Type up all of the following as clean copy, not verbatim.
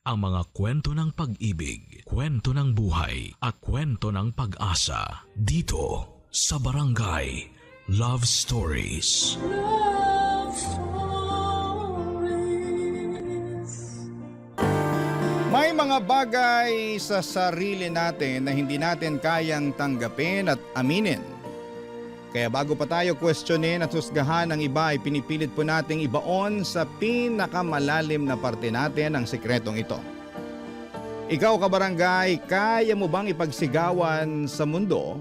ang mga kwento ng pag-ibig, kwento ng buhay at kwento ng pag-asa dito sa Barangay Love Stories. Love Stories. May mga bagay sa sarili natin na hindi natin kayang tanggapin at aminin. Kaya bago pa tayo questionin at husgahan ng iba ay pinipilit po nating ibaon sa pinakamalalim na parte natin ang sikretong ito. Ikaw kabarangay, kaya mo bang ipagsigawan sa mundo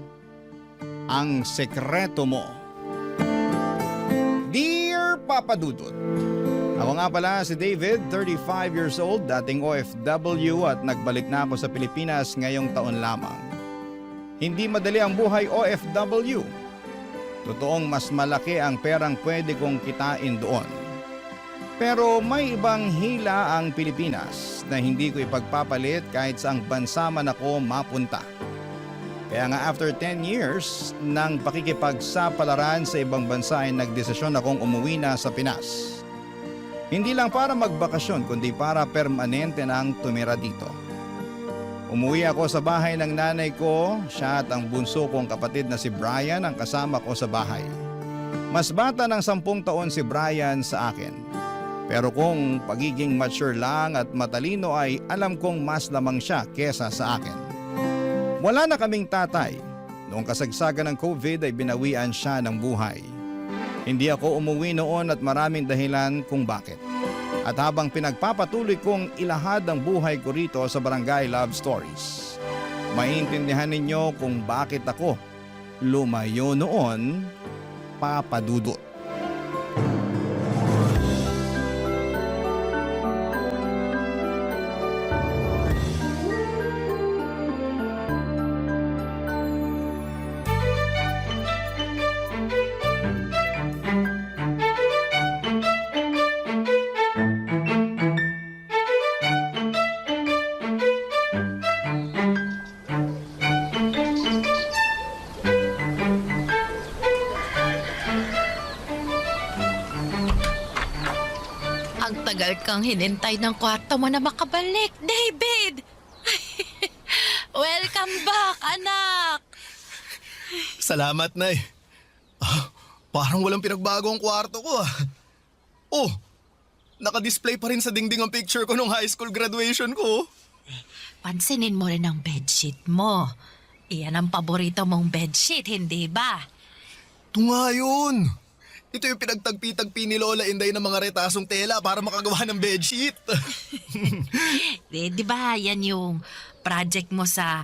ang sekreto mo? Dear Papa Dudut, ako nga pala si David, 35 years old, dating OFW at nagbalik na ako sa Pilipinas ngayong taon lamang. Hindi madali ang buhay OFW. Totoong mas malaki ang perang pwede kong kitain doon. Pero may ibang hila ang Pilipinas na hindi ko ipagpapalit kahit saang bansa man ako mapunta. Kaya nga after 10 years ng pakikipagsapalaran sa ibang bansa ay nagdesisyon akong umuwi na sa Pinas. Hindi lang para magbakasyon kundi para permanente nang tumira dito. Umuwi ako sa bahay ng nanay ko, siya at ang bunso kong kapatid na si Brian ang kasama ko sa bahay. Mas bata ng 10 taon si Brian sa akin. Pero kung pagiging mature lang at matalino ay alam kong mas lamang siya kesa sa akin. Wala na kaming tatay. Noong kasagsagan ng COVID ay binawian siya ng buhay. Hindi ako umuwi noon at maraming dahilan kung bakit. At habang pinagpapatuloy kong ilahad ang buhay ko rito sa Barangay Love Stories, maintindihan ninyo kung bakit ako lumayo noon, Papa Dudut. Tagal kang hinintay ng kwarto mo na makabalik, David! Welcome back, anak! Salamat, Nay. Parang walang pinagbago ang kwarto ko ah. Oh, naka-display pa rin sa dingding ang picture ko nung high school graduation ko. Pansinin mo rin ang bedsheet mo. Iyan ang paborito mong bedsheet, hindi ba? Ito nga yun. Ito yung pinagtagpi-tagpi ni Lola Inday ng mga retasong tela para makagawa ng bedsheet. Di ba yan yung project mo sa,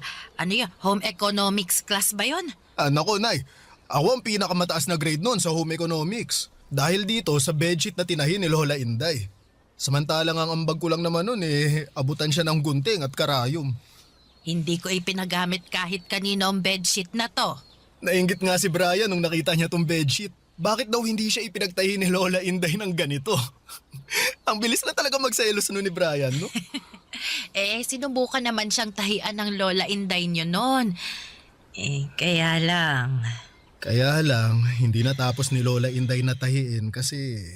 home economics class ba yun? Nako, Nay. Ako ang pinakamataas na grade noon sa home economics. Dahil dito sa bedsheet na tinahin ni Lola Inday. Samantalang ang ambag ko lang naman noon abutan siya ng gunting at karayom. Hindi ko ipinagamit kahit kanino ang bedsheet na to. Nainggit nga si Brian nung nakita niya tong bedsheet. Bakit daw hindi siya ipinagtahi ni Lola Inday ng ganito? Ang bilis na talaga magselos ni Brian, no? Sinubukan naman siyang tahian ng Lola Inday niyo noon. Kaya lang... Kaya lang, hindi natapos ni Lola Inday na tahiin kasi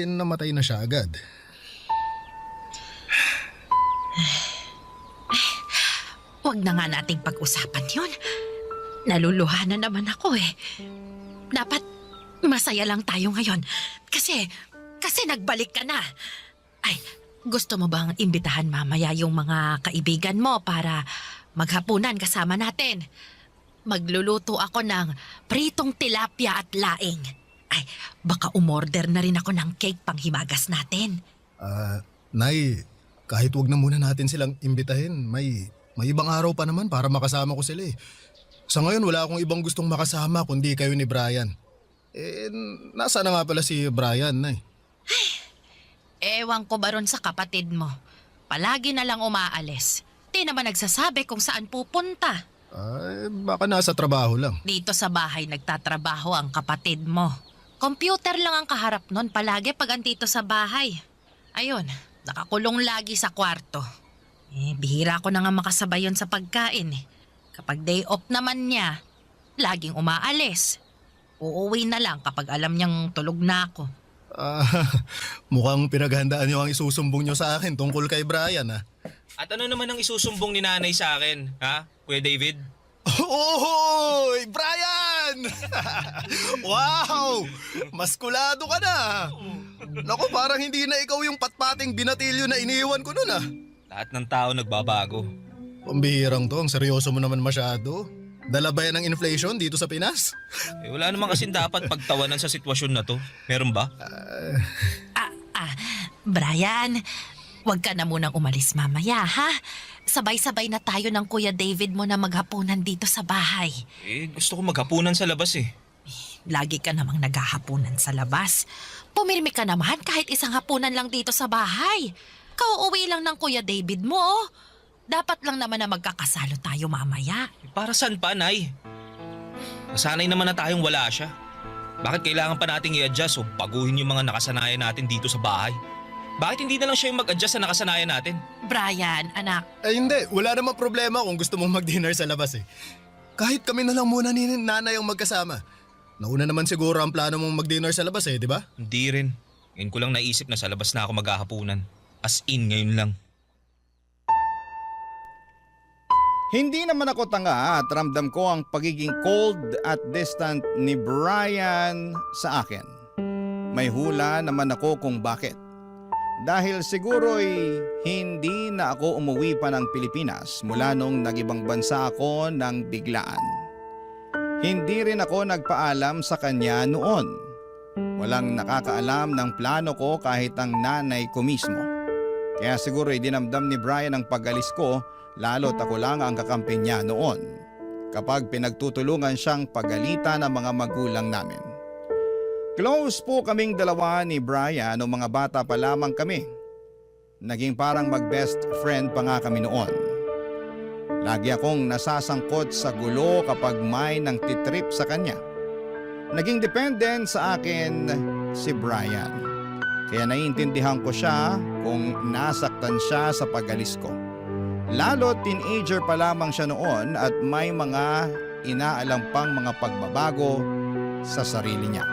namatay na siya agad. Huwag na nga nating pag-usapan yun. Naluluha na naman ako Dapat masaya lang tayo ngayon. Kasi nagbalik ka na. Ay, gusto mo bang imbitahan mamaya yung mga kaibigan mo para maghapunan kasama natin? Magluluto ako ng pritong tilapia at laing. Ay, baka umorder na rin ako ng cake panghimagas natin. Nay, kahit wag na muna natin silang imbitahin, may ibang araw pa naman para makasama ko sila Sa ngayon wala akong ibang gustong makasama kundi kayo ni Brian. Nasa na nga pala si Brian, Nay? Ewan ko ba ron sa kapatid mo. Palagi na lang umaalis. Di naman nagsasabi kung saan pupunta. Ay, baka nasa trabaho lang. Dito sa bahay nagtatrabaho ang kapatid mo. Computer lang ang kaharap nun palagi pag andito sa bahay. Ayun, nakakulong lagi sa kwarto. Bihira ko na nga makasabay yun sa pagkain Kapag day off naman niya, laging umaalis. Uuwi na lang kapag alam niyang tulog na ako. Ah, mukhang pinaghandaan niyo ang isusumbong niyo sa akin tungkol kay Brian, ha? At ano naman ang isusumbong ni nanay sa akin, ha? Kuya David? Ohoy! Brian! Wow! Maskulado ka na! Naku, parang hindi na ikaw yung patpating binatilyo na iniwan ko nun, ah. Lahat ng tao nagbabago. Pambihirang to, ang seryoso mo naman masyado. Dala ba yan ng inflation dito sa Pinas? Wala naman kasing dapat pagtawanan sa sitwasyon na to. Meron ba? Brian, huwag ka na munang umalis mamaya, ha? Sabay-sabay na tayo ng Kuya David mo na maghapunan dito sa bahay. Gusto ko maghapunan sa labas eh. Lagi ka namang naghahapunan sa labas. Pumirmi ka naman kahit isang hapunan lang dito sa bahay. Kauuwi lang ng Kuya David mo, oh. Dapat lang naman na magkakasalo tayo mamaya. Para saan pa, Nay? Nasanay naman na tayong wala siya. Bakit kailangan pa nating i-adjust o baguhin yung mga nakasanayan natin dito sa bahay? Bakit hindi na lang siya yung mag-adjust sa nakasanayan natin? Brian, anak, Ay hindi, wala namang problema kung gusto mong mag-dinner sa labas, eh. Kahit kami na lang muna ni nanay ang magkasama. Nauna naman siguro ang plano mong mag-dinner sa labas, eh, di ba? Hindi rin. Ngayon ko lang naisip na sa labas na ako maghahapunan. As in, ngayon lang. Hindi naman ako tanga at ramdam ko ang pagiging cold at distant ni Brian sa akin. May hula naman ako kung bakit. Dahil siguro'y hindi na ako umuwi pa ng Pilipinas mula nung nag-ibang bansa ako ng biglaan. Hindi rin ako nagpaalam sa kanya noon. Walang nakakaalam ng plano ko kahit ang nanay ko mismo. Kaya siguro'y dinamdam ni Brian ang pag-alis ko, lalo't ako lang ang kakampi niya noon kapag pinagtutulungan siyang pagalitan ng mga magulang namin. Close po kaming dalawa ni Brian noong mga bata pa lamang kami. Naging parang mag-best friend pa nga kami noon. Lagi akong nasasangkot sa gulo kapag may nang titrip sa kanya. Naging dependent sa akin si Brian. Kaya naiintindihan ko siya kung nasaktan siya sa pag-alis ko. Lalo teenager pa lamang siya noon at may mga inaalam pang mga pagbabago sa sarili niya.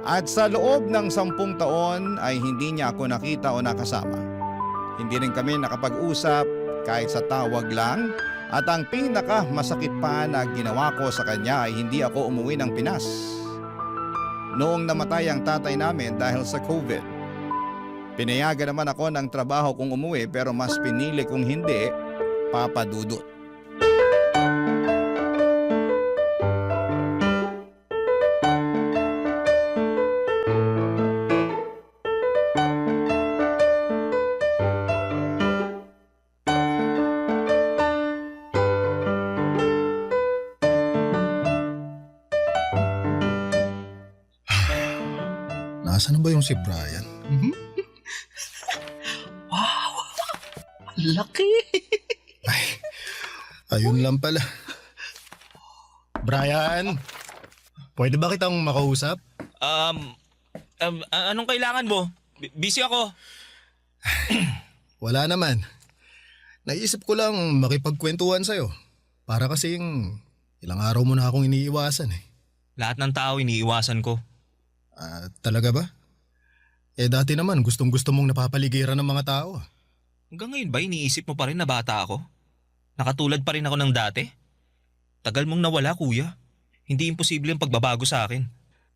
At sa loob ng 10 taon ay hindi niya ako nakita o nakasama. Hindi rin kami nakapag-usap kahit sa tawag lang at ang pinaka masakit pa na ginawa ko sa kanya ay hindi ako umuwi ng Pinas. Noong namatay ang tatay namin dahil sa COVID. Pinayagan naman ako ng trabaho kung umuwi pero mas pinili kong hindi, Papa Dudut. Nasaan na ba yung si Brian? laki. Ayun lang pala. Brian, pwede ba kitang makausap? Anong kailangan mo? Busy ako. Wala naman. Naisip ko lang makipagkwentuhan sa'yo. Para kasing ilang araw mo na akong iniiwasan, eh. Lahat ng tao iniiwasan ko. Talaga ba? Dati naman gustong-gusto mong napapaligiran ng mga tao. Hanggang ngayon ba iniisip mo pa rin na bata ako? Nakatulad pa rin ako ng dati? Tagal mong nawala, kuya. Hindi imposible ang pagbabago sa akin.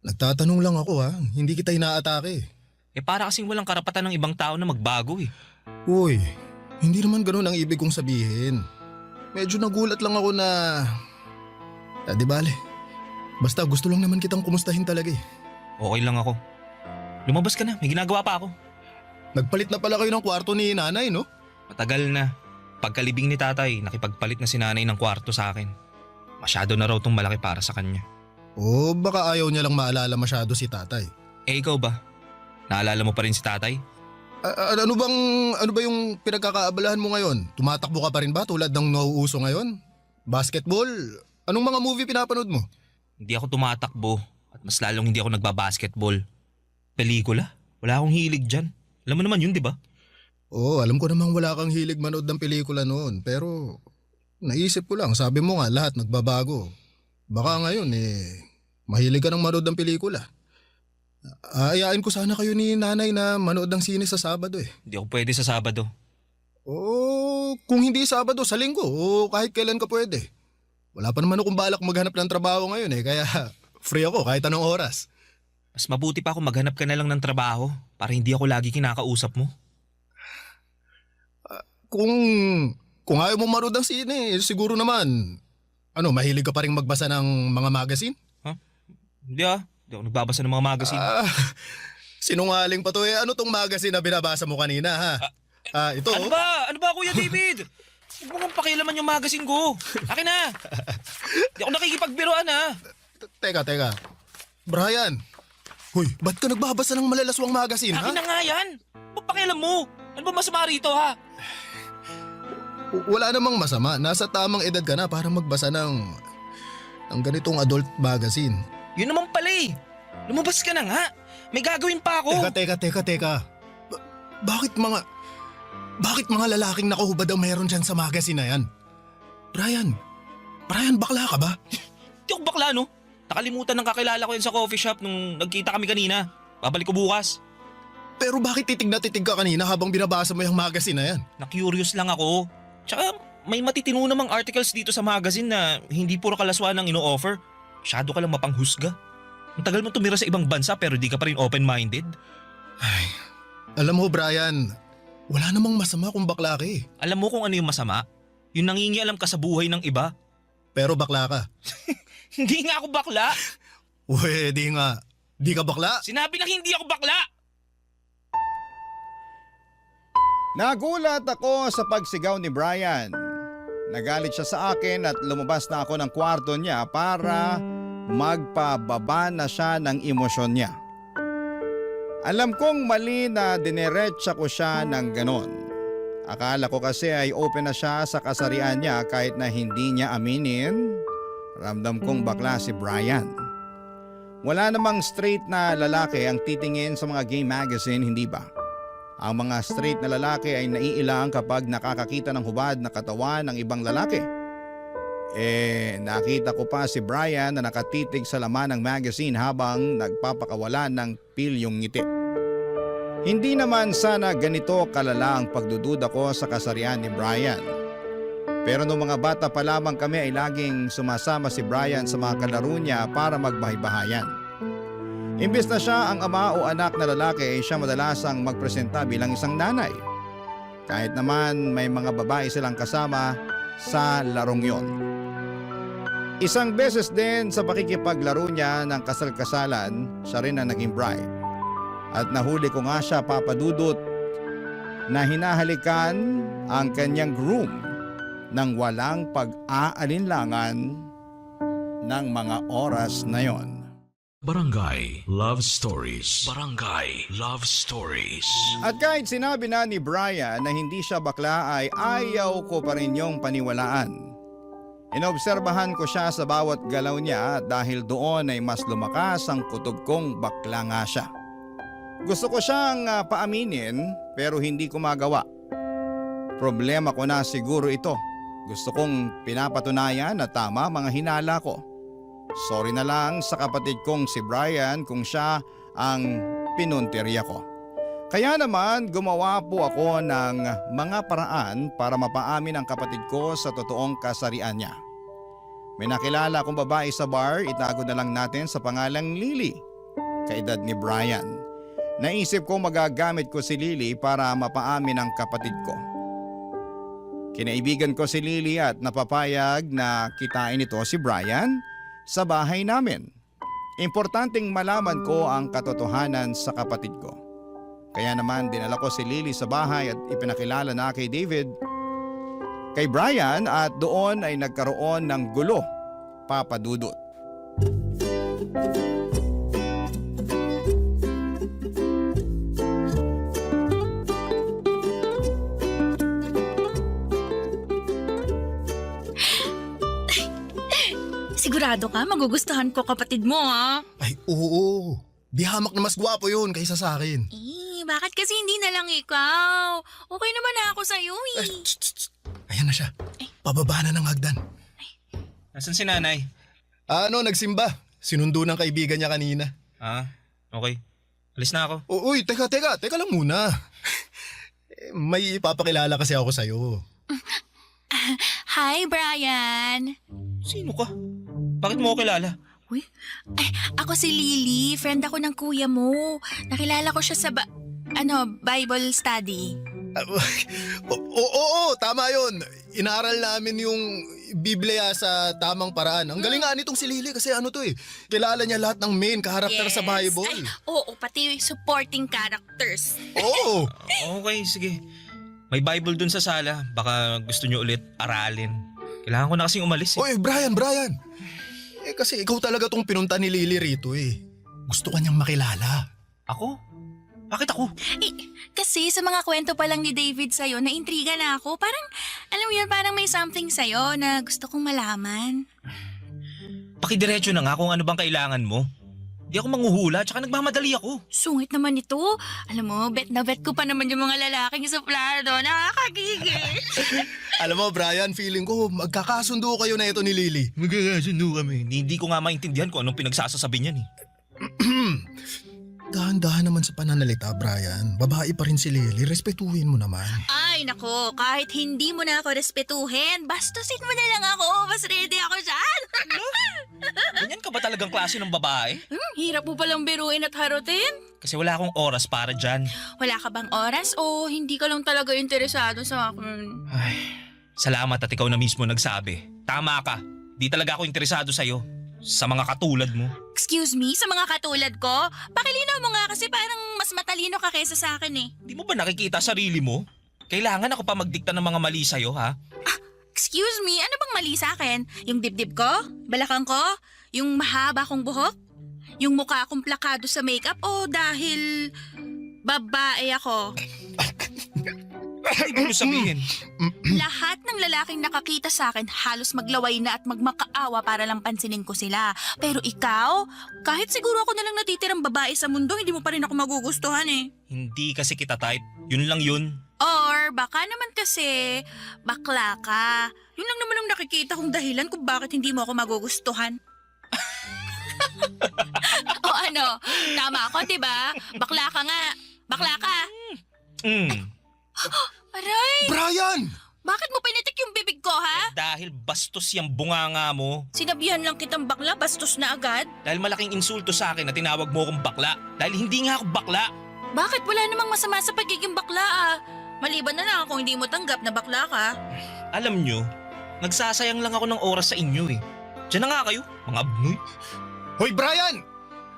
Nagtatanong lang ako, ha. Hindi kita inaatake. Para kasing walang karapatan ng ibang tao na magbago eh. Uy, hindi naman ganun ang ibig kong sabihin. Medyo nagulat lang ako na... di bale. Basta gusto lang naman kitang kumustahin talaga eh. Okay lang ako. Lumabas ka na, may ginagawa pa ako. Nagpalit na pala kayo ng kwarto ni nanay, no? Matagal na. Pagkalibing ni tatay, nakipagpalit na si nanay ng kwarto sa akin. Masyado na raw tong malaki para sa kanya. O baka ayaw niya lang maalala masyado si tatay. Ikaw ba? Naalala mo pa rin si tatay? Ano ba yung pinagkakaabalahan mo ngayon? Tumatakbo ka pa rin ba tulad ng nauuso ngayon? Basketball? Anong mga movie pinapanood mo? Hindi ako tumatakbo at mas lalong hindi ako nagbabasketball. Pelikula? Wala akong hilig dyan. Alam mo naman yun, di ba? Oo, alam ko namang wala kang hilig manood ng pelikula noon. Pero naisip ko lang, sabi mo nga lahat nagbabago. Baka ngayon mahilig ka ng manood ng pelikula. Ayain ko sana kayo ni nanay na manood ng sine sa Sabado eh. Hindi ako pwede sa Sabado. Oo, kung hindi Sabado, sa Linggo o kahit kailan ka pwede. Wala pa naman akong balak maghanap ng trabaho ngayon eh, kaya free ako kahit anong oras. Mas mabuti pa kung maghanap ka na lang ng trabaho para hindi ako lagi kinakausap mo. Kung ayaw mo manood ng sine, siguro naman, mahilig ka pa rin magbasa ng mga magazine? Hindi Hindi ako nagbabasa ng mga magazine. Sinungaling pa to eh. Ano tong magazine na binabasa mo kanina ha? Ito. Ano ba? Ano ba, Kuya David? Huwag mo kang pakialaman yung magazine ko. Akin na. Hindi ako nakikipagbiroan ha. Teka. Brian. Hoy, ba't ka nagbabasa ng malalaswang magazine ha? Akin na nga yan. Huwag pakialam mo. Ano ba masama rito ha? Wala namang masama. Nasa tamang edad ka na para magbasa ng ganitong adult magazine. Yun naman pala eh. Lumabas ka na nga. May gagawin pa ako. Teka. Bakit mga lalaking nakahubad ang mayroon dyan sa magazine na yan? Brian, bakla ka ba? Hindi ako bakla no. Nakalimutan ng kakilala ko yan sa coffee shop nung nagkita kami kanina. Babalik ko bukas. Pero bakit titig na titig ka kanina habang binabasa mo yung magazine na yan? Na-curious lang ako. Tsaka may matitino namang articles dito sa magazine na hindi puro kalaswaan ang ino-offer. Masyado ka lang mapanghusga. Ang tagal mo tumira sa ibang bansa pero di ka pa rin open-minded. Ay, alam mo Brian, wala namang masama kung bakla ka eh. Alam mo kung ano yung masama? Yung nangingialam ka sa buhay ng iba. Pero bakla ka. Hindi nga ako bakla. Uwe, di nga. Di ka bakla? Sinabi na hindi ako bakla. Nagulat ako sa pagsigaw ni Brian. Nagalit siya sa akin at lumabas na ako ng kwarto niya para magpababa na siya ng emosyon niya. Alam kong mali na dineretsa ko siya ng ganon. Akala ko kasi ay open na siya sa kasarian niya kahit na hindi niya aminin. Ramdam kong bakla si Brian. Wala namang straight na lalaki ang titingin sa mga gay magazine, hindi ba? Ang mga straight na lalaki ay naiilang kapag nakakakita ng hubad na katawan ng ibang lalaki. Nakita ko pa si Brian na nakatitig sa laman ng magazine habang nagpapakawala ng pilyong ngiti. Hindi naman sana ganito kalala ang pagdududa ko sa kasarian ni Brian. Pero noong mga bata pa lamang kami ay laging sumasama si Brian sa mga kalaro niya para magbahay-bahayan. Imbes na siya ang ama o anak na lalaki ay siya madalasang magpresenta bilang isang nanay. Kahit naman may mga babae silang kasama sa larong yon. Isang beses din sa pakikipaglaro niya ng kasal-kasalan, siya rin ang naging bride. At nahuli ko nga siya, Papa Dudut, na hinahalikan ang kanyang groom nang walang pag-aalinlangan ng mga oras na yon. Barangay Love Stories. Barangay Love Stories. At kahit sinabi na ni Brian na hindi siya bakla ay ayaw ko pa rin yung paniwalaan. Inobserbahan ko siya sa bawat galaw niya dahil doon ay mas lumakas ang kutob kong bakla nga siya. Gusto ko siyang paaminin pero hindi ko magawa. Problema ko na siguro ito. Gusto kong pinapatunayan na tama mga hinala ko. Sorry na lang sa kapatid kong si Brian kung siya ang pinuntirya ko. Kaya naman gumawa po ako ng mga paraan para mapaamin ang kapatid ko sa totoong kasarian niya. May nakilala akong babae sa bar, itago na lang natin sa pangalang Lily, kaedad ni Brian. Naisip ko magagamit ko si Lily para mapaamin ang kapatid ko. Kinaibigan ko si Lily at napapayag na kitain ito si Brian sa bahay namin. Importanteng malaman ko ang katotohanan sa kapatid ko. Kaya naman dinala ko si Lily sa bahay at ipinakilala na kay David, kay Brian at doon ay nagkaroon ng gulo, Papa Dudut. Sigurado ka, magugustuhan ko kapatid mo ha? Ay, oo. Di hamak na mas gwapo yun kaysa sa akin. Bakit kasi hindi na lang ikaw? Okay naman na ako sa'yo Ay, ayan na siya. Pababa na ng hagdan. Nasaan si nanay? Nagsimba. Sinundo ng kaibigan niya kanina. Okay. Alis na ako. Uy, teka lang muna. May ipapakilala kasi ako sa'yo. Hi, Brian. Sino ka? Bakit mo ako kilala? Uy, ay, ako si Lily. Friend ako ng kuya mo. Nakilala ko siya sa Bible study. Oo, tama yun. Inaaral namin yung Biblia sa tamang paraan. Ang galing nga nitong si Lily kasi ano to eh. Kilala niya lahat ng main karakter sa Bible. Ay, oo, pati yung supporting characters. Oo. Okay, sige. May Bible dun sa sala. Baka gusto nyo ulit aralin. Kailangan ko na kasing umalis eh. Oy, Brian. Kasi ikaw talaga tong pinunta ni Lily rito eh. Gusto ka niyang makilala. Ako? Bakit ako? Kasi sa mga kwento pa lang ni David sa'yo, naintriga na ako. Parang, alam mo yun, parang may something sa'yo na gusto kong malaman. Pakidiretso na nga kung ano bang kailangan mo. Di ako manghuhula, tsaka nagmamadali ako. Sungit naman ito. Alam mo, bet na bet ko pa naman yung mga lalaking suplado. Nakakagigil. Alam mo, Brian, feeling ko magkakasundo kayo na ito ni Lily. Magkakasundo kami. Hindi ko nga maintindihan kung anong pinagsasasabi niyan eh. Dahan-dahan naman sa pananalita, Brian. Babae pa rin si Lily. Respetuhin mo naman. Ay, nako, kahit hindi mo na ako respetuhin, bastusin mo na lang ako. Mas ready ako dyan. Ganyan ka ba talagang klase ng babae? Hirap mo palang biruin at harutin. Kasi wala akong oras para dyan. Wala ka bang oras o hindi ka lang talaga interesado sa akin? Ay, salamat at ikaw na mismo nagsabi. Tama ka. Di talaga ako interesado sa'yo. Sa mga katulad mo. Excuse me, sa mga katulad ko? Pakilinaw mo nga kasi parang mas matalino ka kaysa sa akin eh. Di mo ba nakikita sarili mo? Kailangan ako pa magdikta ng mga mali sa'yo, ha? Excuse me, ano bang mali sa akin? Yung dibdib ko? Balakang ko? Yung mahaba kong buhok? Yung mukha akong plakado sa makeup? O dahil babae ako? Ano ibig mo sabihin? Lahat ng lalaking nakakita sa akin halos maglaway na at magmakaawa para lang pansinin ko sila. Pero ikaw, kahit siguro ako na lang natitirang babae sa mundo, hindi mo pa rin ako magugustuhan eh. Hindi kasi kita type. Yun lang yun. Or baka naman kasi bakla ka. Yun lang naman ang nakikita kong dahilan kung bakit hindi mo ako magugustuhan. O ano, tama ako, diba? Bakla ka nga. Bakla ka. Aray! Brian! Bakit mo pinitik yung bibig ko, ha? Dahil bastos yung bunganga mo. Sinabihan lang kitang bakla, bastos na agad. Dahil malaking insulto sa akin na tinawag mo akong bakla. Dahil hindi nga ako bakla. Bakit wala namang masama sa pagiging bakla, ah? Maliban na lang kung hindi mo tanggap na bakla ka. Alam nyo, nagsasayang lang ako ng oras sa inyo eh. Diyan na nga kayo, mga abnoy. Hoy, Brian!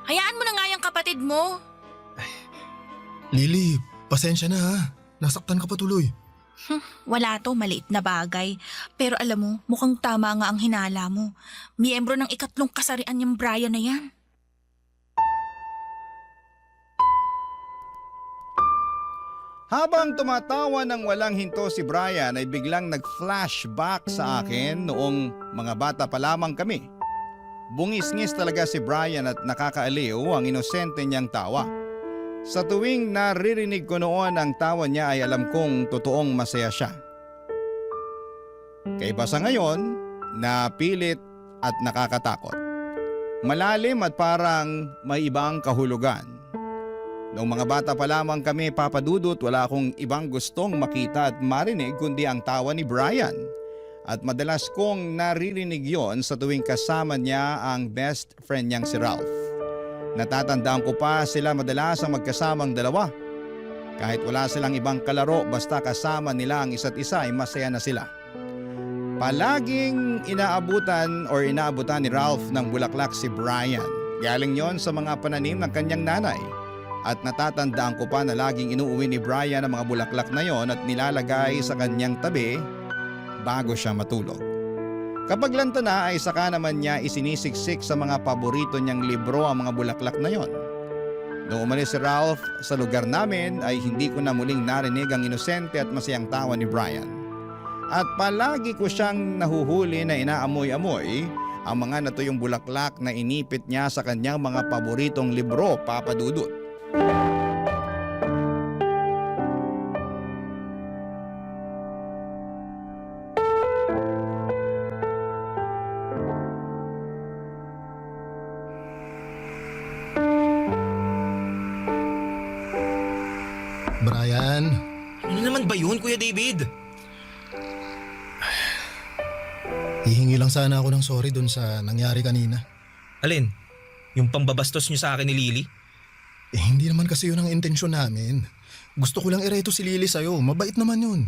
Hayaan mo na nga yung kapatid mo. Lily, pasensya na ha. Nasaktan ka pa tuloy. Wala to, maliit na bagay. Pero alam mo, mukhang tama nga ang hinala mo. Miyembro ng ikatlong kasarian yung Brian na yan. Habang tumatawa ng walang hinto si Brian ay biglang nag-flashback sa akin noong mga bata pa lamang kami. Bungis-ngis talaga si Brian at nakakaaliw ang inosente niyang tawa. Sa tuwing naririnig ko noon ang tawa niya ay alam kong totoong masaya siya. Kaiba sa ngayon, napilit at nakakatakot. Malalim at parang may ibang kahulugan. Noong mga bata pa lamang kami, Papa Dudut, wala akong ibang gustong makita at marinig kundi ang tawa ni Brian. At madalas kong naririnig yon sa tuwing kasama niya ang best friend niyang si Ralph. Natatandaan ko pa sila madalas ang magkasamang dalawa. Kahit wala silang ibang kalaro, basta kasama nila ang isa't isa ay masaya na sila. Palaging inaabutan ni Ralph ng bulaklak si Brian. Galing yon sa mga pananim ng kanyang nanay. At natatandaan ko pa na laging inuuwi ni Brian ang mga bulaklak na yon at nilalagay sa kanyang tabi bago siya matulog. Kapag lanta na ay saka naman niya isinisiksik sa mga paborito niyang libro ang mga bulaklak na yon. Noong umalis si Ralph sa lugar namin ay hindi ko na muling narinig ang inosente at masayang tawa ni Brian. At palagi ko siyang nahuhuli na inaamoy-amoy ang mga natuyong bulaklak na inipit niya sa kanyang mga paboritong libro, Papa Dudut. ba yun, Kuya David? Hihingi lang sana ako ng sorry dun sa nangyari kanina. Alin? Yung pambabastos niyo sa akin ni Lily? Hindi naman kasi yun ang intensyon namin. Gusto ko lang ireto si Lily sa'yo. Mabait naman yun.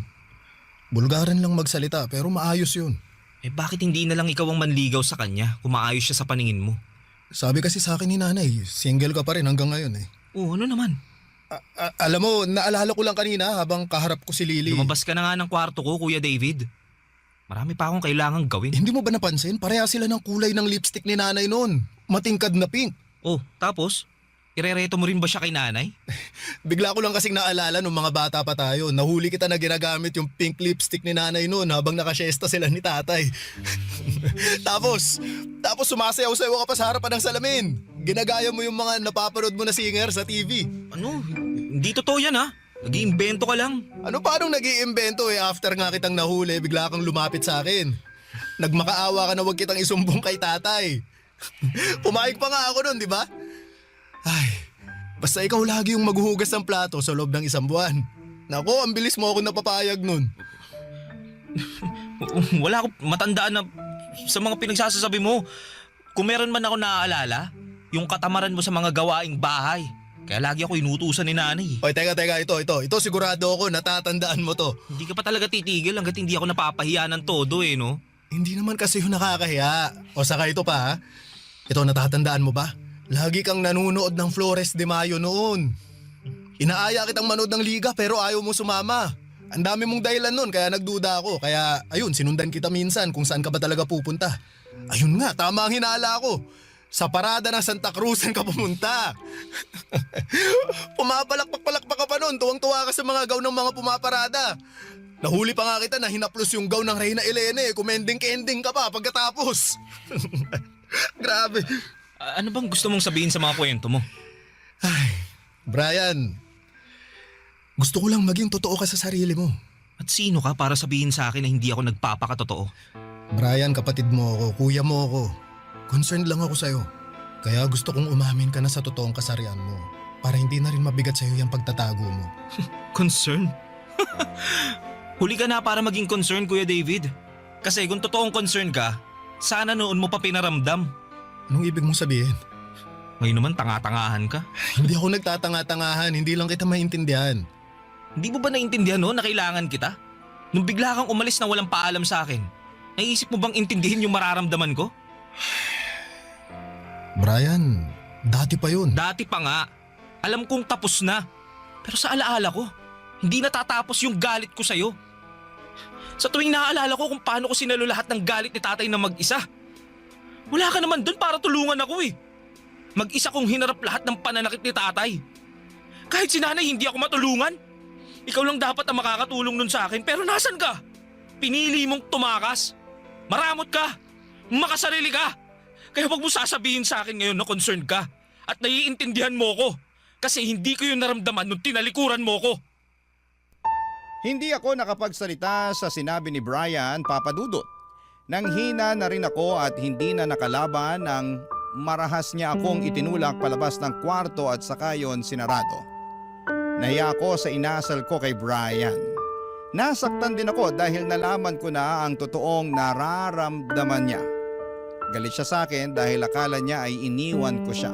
Bulgaran lang magsalita pero maayos yun. Bakit hindi na lang ikaw ang manligaw sa kanya kung maayos siya sa paningin mo? Sabi kasi sa akin ni nanay, single ka pa rin hanggang ngayon eh. Oo, ano naman? Alam mo, naalala ko lang kanina habang kaharap ko si Lily. Lumabas ka na nga ng kwarto ko, Kuya David. Marami pa akong kailangang gawin. Hindi mo ba napansin? Pareha sila ng kulay ng lipstick ni nanay noon. Matingkad na pink. Oh, tapos? Irereto mo rin ba siya kay nanay? Bigla ko lang kasing naalala nung mga bata pa tayo. Nahuli kita na ginagamit yung pink lipstick ni nanay noon habang nakasyesta sila ni tatay. tapos sumasayaw-sayaw ka pa sa harapan ng salamin. Ginagaya mo yung mga napapanood mo na singer sa TV. Ano? Hindi totoo yan ha? Nag-iimbento ka lang. Ano paanong nag-iimbento after nga kitang nahuli, bigla kang lumapit sa akin. Nagmakaawa ka na wag kitang isumbong kay tatay. Pumayag pa nga ako nun, di ba? Ay, basta ikaw lagi yung maghuhugas ng plato sa loob ng 1 buwan. Nako, ang bilis mo ako napapayag nun. Wala akong matandaan na sa mga pinagsasasabi mo. Kung meron man ako naaalala, yung katamaran mo sa mga gawaing bahay. Kaya lagi ako inutusan ni nanay. Oy, teka, ito sigurado ako, natatandaan mo to. Hindi ka pa talaga titigil hanggat hindi ako napapahiya ng todo no? Hindi naman kasi yung nakakahiya. O saka ito pa ha. Ito, natatandaan mo ba? Lagi kang nanunood ng Flores de Mayo noon. Inaaya kitang manood ng liga pero ayaw mo sumama. Ang dami mong dahilan noon kaya nagduda ako. Kaya ayun, sinundan kita minsan kung saan ka ba talaga pupunta. Ayun nga, tama ang hinala ko. Sa parada ng Santa Cruzan ka pumunta. Pumapalakpak-palakpak ka pa noon. Tuwang-tuwa ka sa mga gown ng mga pumaparada. Nahuli pa nga kita na hinaplos yung gown ng Reyna Elene. Kumending-kending ka pa pagkatapos. Grabe. Ano bang gusto mong sabihin sa mga kwento mo? Ay, Brian. Gusto ko lang maging totoo ka sa sarili mo. At sino ka para sabihin sa akin na hindi ako nagpapakatotoo? Brian, kapatid mo ako, kuya mo ako. Concerned lang ako sa'yo. Kaya gusto kong umamin ka na sa totoong kasarian mo. Para hindi na rin mabigat sa'yo yung pagtatago mo. Concern? Huli ka na para maging concern, Kuya David. Kasi kung totoong concern ka, sana noon mo pa pinaramdam. Anong ibig mong sabihin? Ngayon naman tanga-tangahan ka. Hindi ako nagtatanga-tangahan, hindi lang kita maintindihan. Hindi mo ba naintindihan na kailangan kita? Nung bigla kang umalis na walang paalam sa akin, naisip mo bang intindihin yung mararamdaman ko? Brian, dati pa yun. Dati pa nga. Alam kong tapos na. Pero sa alaala ko, hindi natatapos yung galit ko sa'yo. Sa tuwing naaalala ko kung paano ko sinalo lahat ng galit ni tatay na mag-isa. Wala ka naman dun para tulungan ako eh. Mag-isa kong hinarap lahat ng pananakit ni tatay. Kahit si nanay hindi ako matulungan. Ikaw lang dapat ang makakatulong nun sa akin pero nasan ka? Pinili mong tumakas. Maramot ka. Makasarili ka. Kaya wag mo sasabihin sa akin ngayon na concerned ka. At naiintindihan mo ko. Kasi hindi ko yun naramdaman nung tinalikuran mo ko. Hindi ako nakapagsalita sa sinabi ni Brian, Papa Dudut. Nanghina na rin ako at hindi na nakalaban nang marahas niya akong itinulak palabas ng kwarto at saka yon sinarado. Nahiya ako sa inasal ko kay Brian. Nasaktan din ako dahil nalaman ko na ang totoong nararamdaman niya. Galit siya sa akin dahil akala niya ay iniwan ko siya.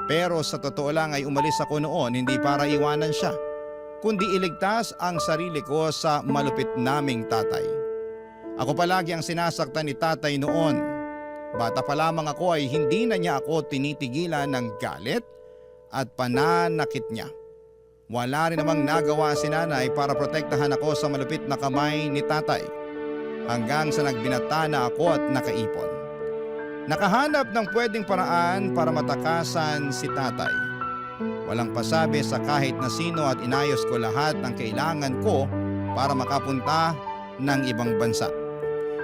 Pero sa totoo lang ay umalis ako noon hindi para iwanan siya, kundi iligtas ang sarili ko sa malupit naming tatay. Ako palagi ang sinasaktan ni tatay noon. Bata pa lamang ako ay hindi na niya ako tinitigilan ng galit at pananakit niya. Wala rin namang nagawa si nanay para protektahan ako sa malupit na kamay ni tatay. Hanggang sa nagbinata na ako at nakaipon. Nakahanap ng pwedeng paraan para matakasan si tatay. Walang pasabi sa kahit na sino at inayos ko lahat ng kailangan ko para makapunta ng ibang bansa.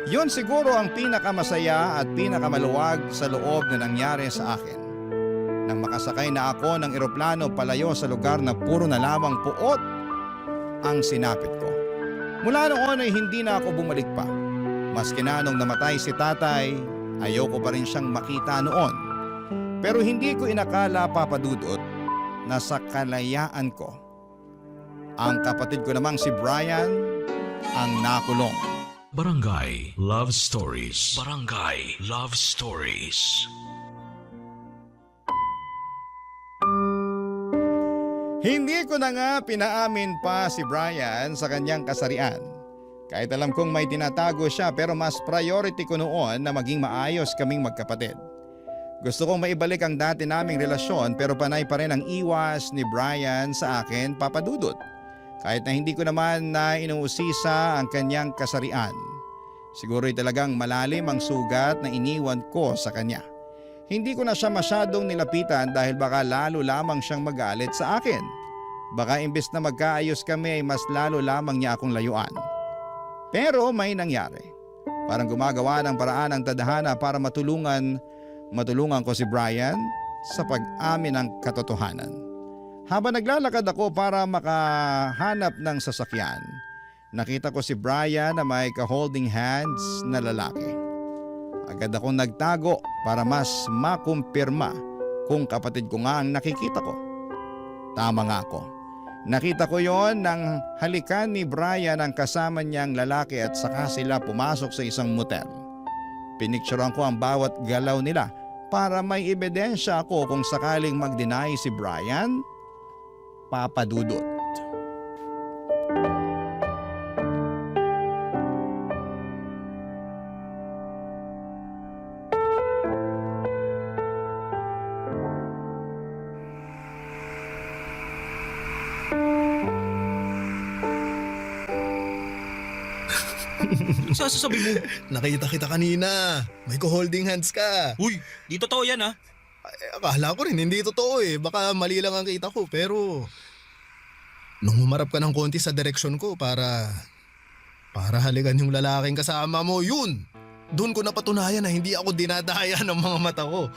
Yun siguro ang pinakamasaya at pinakamaluwag sa loob na nangyari sa akin. Nang makasakay na ako ng eroplano palayo sa lugar na puro na lamang puot ang sinapit ko. Mula noon ay hindi na ako bumalik pa. Maski na nung namatay si tatay, ayoko pa rin siyang makita noon. Pero hindi ko inakala, Papa Dudut, na sa kalayaan ko, Ang kapatid ko namang si Brian ang nakulong. Barangay Love Stories. Barangay Love Stories. Hindi ko na nga pinaamin pa si Brian sa kanyang kasarian. Kahit alam kong may tinatago siya pero mas priority ko noon na maging maayos kaming magkapatid. Gusto kong maibalik ang dati naming relasyon pero panay pa rin ang iwas ni Brian sa akin, Papa Dudut. Kahit na hindi ko naman na inuusisa ang kanyang kasarian. Siguro'y talagang malalim ang sugat na iniwan ko sa kanya. Hindi ko na siya masyadong nilapitan dahil baka lalo lamang siyang magalit sa akin. Baka imbes na magkaayos kami ay mas lalo lamang niya akong layuan. Pero may nangyari. Parang gumagawa ng paraan ang tadhana para matulungan ko si Brian sa pag-amin ng katotohanan. Habang naglalakad ako para makahanap ng sasakyan, nakita ko si Brian na may ka-holding hands na lalaki. Agad akong nagtago para mas makumpirma kung kapatid ko nga ang nakikita ko. Tama nga ako. Nakita ko yon nang halikan ni Brian ang kasama niyang lalaki at saka sila pumasok sa isang motel. Pinicturean ko ang bawat galaw nila para may ebidensya ako kung sakaling mag-deny si Brian, Papa Dudut. Ano sasasabi mo? Nakita kita kanina. May ko-holding hands ka. Uy, di totoo yan ha. Ay, akala ko rin, hindi totoo eh. Baka mali lang ang kita ko. Pero, nung humarap ka ng konti sa direksyon ko para halikan yung lalaking kasama mo, yun! Doon ko napatunayan na hindi ako dinadaya ng mga mata ko.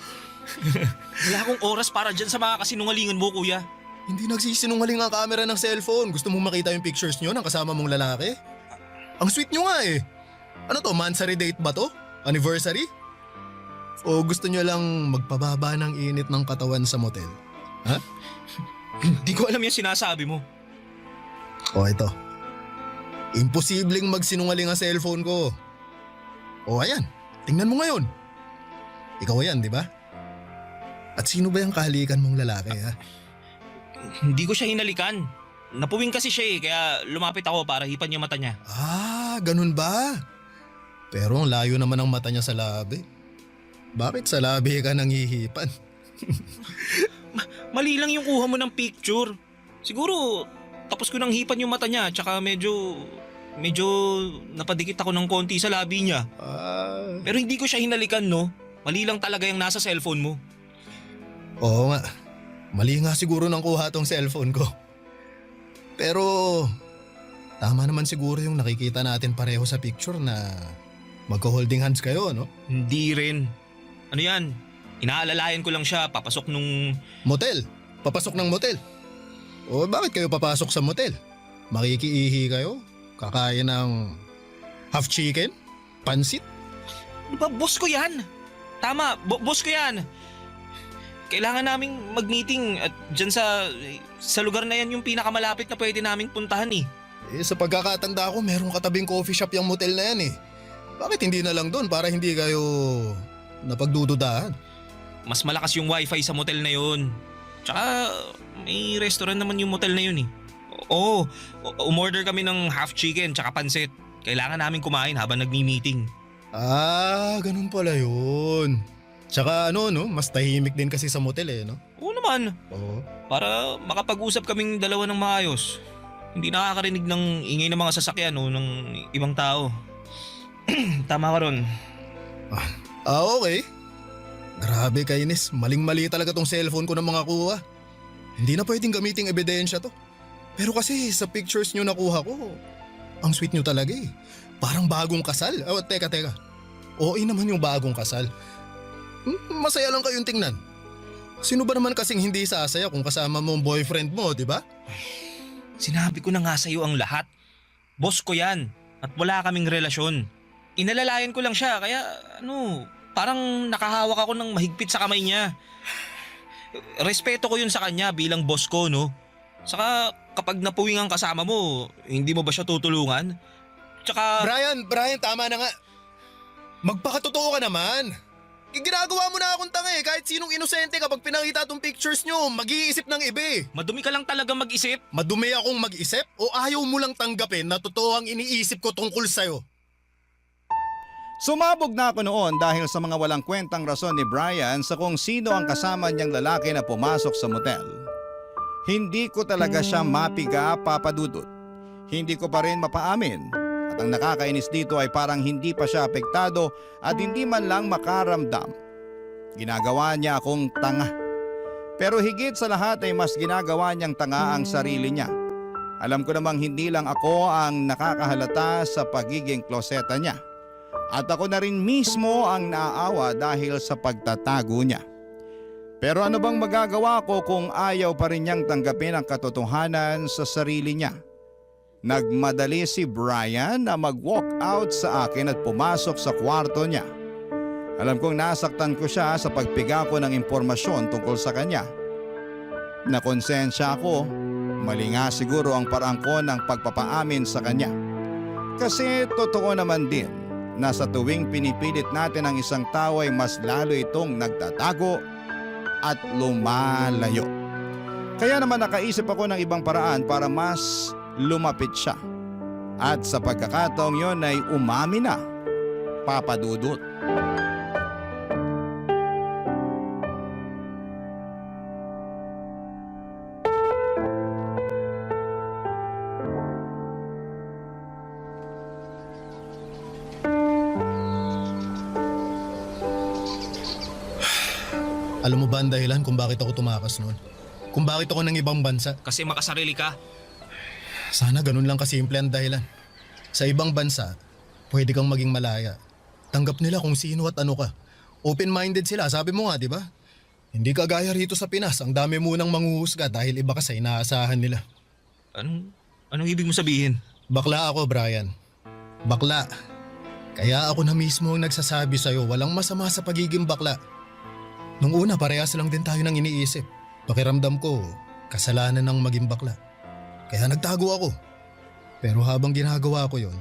Wala akong oras para dyan sa mga kasinungalingan mo, kuya. Hindi nagsisinungaling ang camera ng cellphone. Gusto mong makita yung pictures nyo ng kasama mong lalaki? Ang sweet nyo nga eh. Ano to, mansary date ba to? Anniversary? O gusto nyo lang magpababa ng init ng katawan sa motel? Ha? Hindi ko alam yung sinasabi mo. O ito. Imposibleng magsinungaling ang cellphone ko. O ayan, tingnan mo ngayon. Ikaw yan, di ba? At sino ba yung kahalikan mong lalaki ha? Hindi ko siya hinalikan. Napuwing kasi siya eh, kaya lumapit ako para hipan yung mata niya. Ah, ganun ba? Pero ang layo naman ang mata niya sa labi. Bakit sa labi ka nanghihipan? Mali lang yung kuha mo ng picture. Siguro, tapos ko nang hipan yung mata niya, tsaka medyo napadikit ako ng konti sa labi niya. Ah, Pero hindi ko siya hinalikan, no? Mali lang talaga yung nasa cellphone mo. oo nga. Mali nga siguro nang kuha tong cellphone ko. Pero tama naman siguro yung nakikita natin pareho sa picture na magko-holding hands kayo, no? Hindi rin. Ano yan? Inaalalayan ko lang siya papasok nung... Motel. Papasok ng motel. O bakit kayo papasok sa motel? Makikiihi kayo? Kakain ng half chicken? Pansit? Ano ba? Boss ko yan! Tama, boss ko yan! Kailangan naming mag-meeting at dyan sa lugar na yan yung pinakamalapit na pwede naming puntahan eh. Eh sa pagkakatanda ko merong katabing coffee shop yung motel na yan eh. Bakit hindi na lang doon para hindi kayo napagdududahan? Mas malakas yung wifi sa motel na yun. Tsaka may restaurant naman yung motel na yun eh. Oo, umorder kami ng half chicken tsaka pansit. Kailangan namin kumain habang nagmi-meeting. Ah, ganun pala yun. Tsaka ano no, mas tahimik din kasi sa motel eh, no? Oo naman, Oo. para makapag-usap kaming dalawa ng maayos. Hindi nakakarinig ng ingay ng mga sasakyan o ng ibang tao. Tama ka ron. Ah, okay. Grabe kainis, maling-mali talaga tong cellphone ko ng mga kuha. Hindi na pwedeng gamiting ebidensya to. Pero kasi sa pictures nyo nakuha ko, ang sweet nyo talaga eh. Parang bagong kasal. Oh, teka. OA naman yung bagong kasal. Masaya lang kayong tingnan. Sino ba naman kasing hindi sasaya kung kasama mo ang boyfriend mo, di ba? Sinabi ko na nga sa'yo ang lahat. Boss ko yan at wala kaming relasyon. Inalalayan ko lang siya kaya parang nakahawak ako ng mahigpit sa kamay niya. Respeto ko yun sa kanya bilang boss ko, no? Saka kapag napuwing ang kasama mo, hindi mo ba siya tutulungan? Tsaka, Brian, tama na nga. Magpakatotoo ka naman. Ginagawa mo na akong tanga eh. Kahit sinong inosente kapag pinakita tong pictures nyo, mag-iisip ng iba eh. madumi ka lang talaga mag-isip. Madumi akong mag-isip o ayaw mo lang tanggapin na totoo ang iniisip ko tungkol sa'yo? Sumabog na ako noon dahil sa mga walang kwentang rason ni Brian sa kung sino ang kasama niyang lalaki na pumasok sa motel. Hindi ko talaga siya mapiga, Papa Dudut. Hindi ko pa rin mapaamin. At ang nakakainis dito ay parang hindi pa siya apektado at hindi man lang makaramdam. Ginagawa niya akong tanga. Pero higit sa lahat ay mas ginagawa niyang tanga ang sarili niya. Alam ko namang hindi lang ako ang nakakahalata sa pagiging kloseta niya. At ako na rin mismo ang naaawa dahil sa pagtatago niya. Pero ano bang magagawa ko kung ayaw pa rin niyang tanggapin ang katotohanan sa sarili niya? Nagmadali si Brian na mag-walk out sa akin at pumasok sa kwarto niya. Alam kong nasaktan ko siya sa pagpiga ko ng impormasyon tungkol sa kanya. Nakonsensya ako, mali nga siguro ang parang ko ng pagpapaamin sa kanya. Kasi totoo naman din na sa tuwing pinipilit natin ang isang tao ay mas lalo itong nagtatago at lumalayo. Kaya naman nakaisip ako ng ibang paraan para mas lumapit siya. At sa pagkakataong yon ay umami na, Papa Dudut. Alam mo ba ang dahilan kung bakit ako tumakas noon? Kung bakit ako ng ibang bansa? Kasi makasarili ka. Sana ganun lang kasimple ang dahilan. Sa ibang bansa, pwede kang maging malaya. Tanggap nila kung sino at ano ka. Open-minded sila, sabi mo nga, di ba? Hindi kagaya rito sa Pinas, ang dami munang manghuhusga dahil iba ka sa inaasahan nila. Anong ibig mo sabihin? Bakla ako, Brian. Bakla. Kaya ako na mismo ang nagsasabi sa'yo, walang masama sa pagiging bakla. Nung una, parehas lang din tayo ng iniisip. Pakiramdam ko, kasalanan ng maging bakla. Kaya nagtago ako. Pero habang ginagawa ko yon,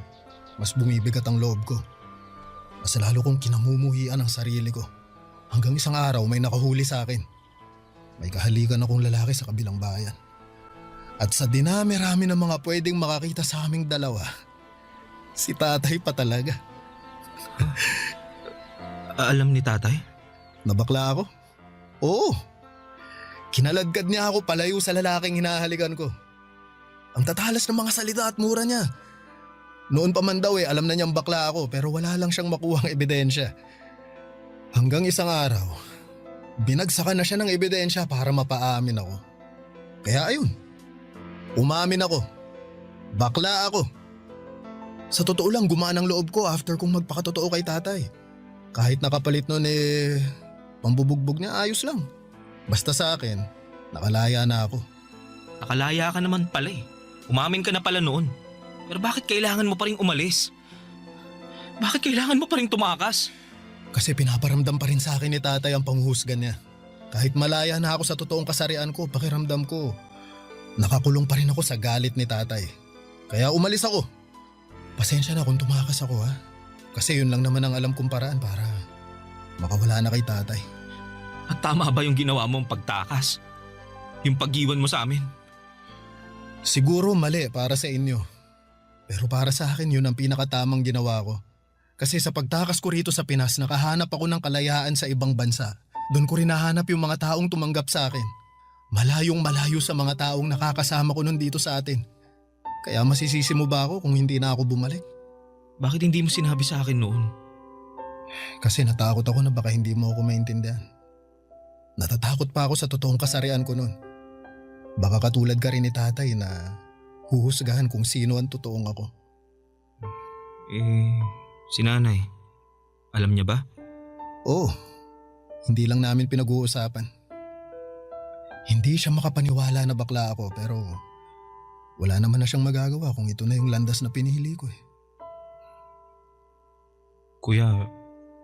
mas bumibigat ang loob ko. Mas lalo kong kinamumuhian ang sarili ko. Hanggang isang araw may nakahuli sa akin. May kahalikan akong lalaki sa kabilang bayan. At sa dinami-rami ng mga pwedeng makakita sa aming dalawa, si tatay pa talaga. Alam ni tatay? Nabakla ako? Oo. Kinaladkad niya ako palayo sa lalaking hinahalikan ko. Ang tatalas ng mga salita at mura niya. Noon pa man daw alam na niyang bakla ako pero wala lang siyang makuhang ebidensya. Hanggang isang araw, binagsakan na siya ng ebidensya para mapaamin ako. Kaya ayun, umamin ako. Bakla ako. Sa totoo lang gumaan ang loob ko after kong magpakatotoo kay tatay. Kahit nakapalit nun pambubugbog niya ayos lang. Basta sa akin, nakalaya na ako. Nakalaya ka naman pala eh. Umamin ka na pala noon. Pero bakit kailangan mo pa rin umalis? Bakit kailangan mo pa rin tumakas? Kasi pinaparamdam pa rin sa akin ni tatay ang panghuhusga niya. Kahit malaya na ako sa totoong kasarian ko, pakiramdam ko, nakakulong pa rin ako sa galit ni tatay. Kaya umalis ako. Pasensya na kung tumakas ako ha. Kasi yun lang naman ang alam kong paraan para makawala na kay tatay. At tama ba yung ginawa mong pagtakas? Yung pag-iwan mo sa amin? Siguro mali para sa inyo. Pero para sa akin yun ang pinakatamang ginawa ko. Kasi sa pagtakas ko rito sa Pinas, nakahanap ako ng kalayaan sa ibang bansa. Doon ko rin nahanap yung mga taong tumanggap sa akin. Malayong malayo sa mga taong nakakasama ko nun dito sa atin. Kaya masisisi mo ba ako kung hindi na ako bumalik? Bakit hindi mo sinabi sa akin noon? Kasi natakot ako na baka hindi mo ako maintindihan. Natatakot pa ako sa totoong kasarian ko nun. Baka katulad ka rin ni tatay na huhusgahan kung sino ang totoong ako. Si nanay, alam niya ba? Oo, hindi lang namin pinag-uusapan. Hindi siya makapaniwala na bakla ako pero wala naman na siyang magagawa kung ito na yung landas na pinili ko eh. Kuya,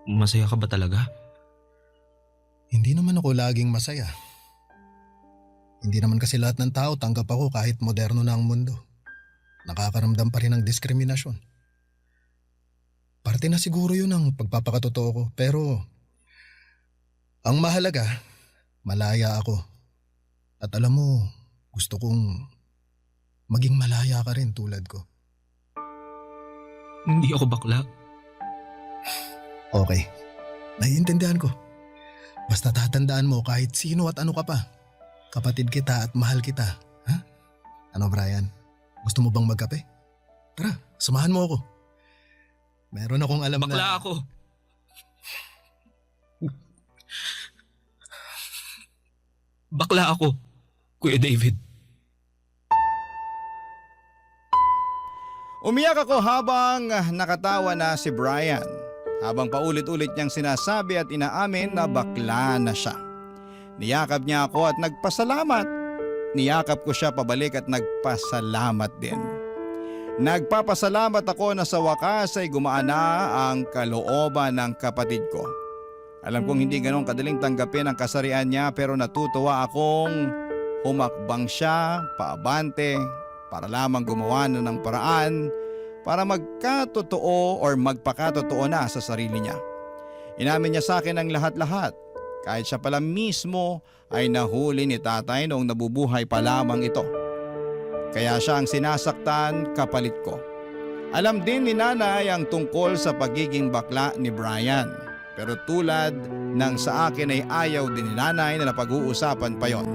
masaya ka ba talaga? Hindi naman ako laging masaya. Hindi naman kasi lahat ng tao tanggap ako kahit moderno na ang mundo. Nakakaramdam pa rin ng diskriminasyon. Parte na siguro yun ang pagpapakatotoo ko, pero ang mahalaga, malaya ako. At alam mo, gusto kong maging malaya ka rin tulad ko. Hindi ako bakla. Okay, naiintindihan ko. Basta tatandaan mo kahit sino at ano ka pa. Kapatid kita at mahal kita. Ha? Ano Brian? Gusto mo bang magkape? Tara, samahan mo ako. Meron akong alam Bakla na... ako. Bakla ako, Kuya David. Umiyak ako habang nakatawa na si Brian. Habang paulit-ulit niyang sinasabi at inaamin na bakla na siya. Niyakap niya ako at nagpasalamat. Niyakap ko siya pabalik at nagpasalamat din. Nagpapasalamat ako na sa wakas ay gumaan na ang kalooban ng kapatid ko. Alam kong hindi ganun kadaling tanggapin ang kasarian niya pero natutuwa akong humakbang siya paabante para lamang gumawa na ng paraan para magkatotoo or magpakatotoo na sa sarili niya. Inamin niya sa akin ang lahat-lahat. Kahit siya pala mismo ay nahuli ni tatay noong nabubuhay pa lamang ito. Kaya siya ang sinasaktan kapalit ko. Alam din ni nanay ang tungkol sa pagiging bakla ni Brian. Pero tulad ng sa akin ay ayaw din ni nanay na napag-uusapan pa yon.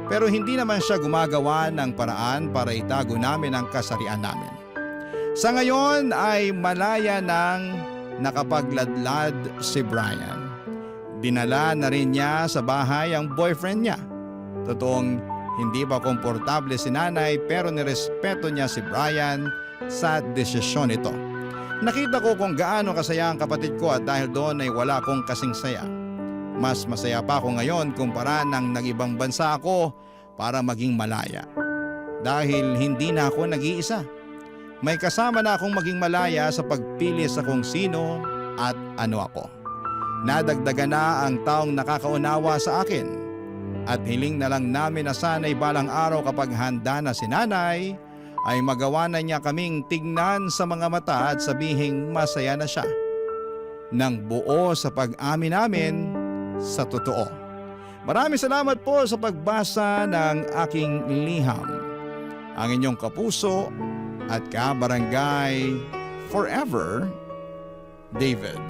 Pero hindi naman siya gumagawa ng paraan para itago namin ang kasarian namin. Sa ngayon ay malaya nang nakapagladlad si Brian. Dinala na rin niya sa bahay ang boyfriend niya. Totoong hindi pa komportable si nanay pero nirespeto niya si Brian sa desisyon nito. Nakita ko kung gaano kasaya ang kapatid ko at dahil doon ay wala akong kasing saya. Mas masaya pa ako ngayon kumpara nang nag-ibang bansa ako para maging malaya. Dahil hindi na ako nag-iisa. May kasama na akong maging malaya sa pagpili sa kung sino at ano ako. Nadagdagan na ang taong nakakaunawa sa akin. At hiling na lang namin na sana'y balang araw kapag handa na si nanay, ay magawa na niya kaming tignan sa mga mata at sabihing masaya na siya. Nang buo sa pag-amin namin sa totoo. Maraming salamat po sa pagbasa ng aking liham. Ang inyong kapuso at kabarangay forever, David.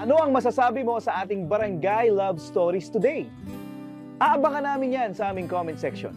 Ano ang masasabi mo sa ating Barangay Love Stories today? Aabangan namin yan sa aming comment section.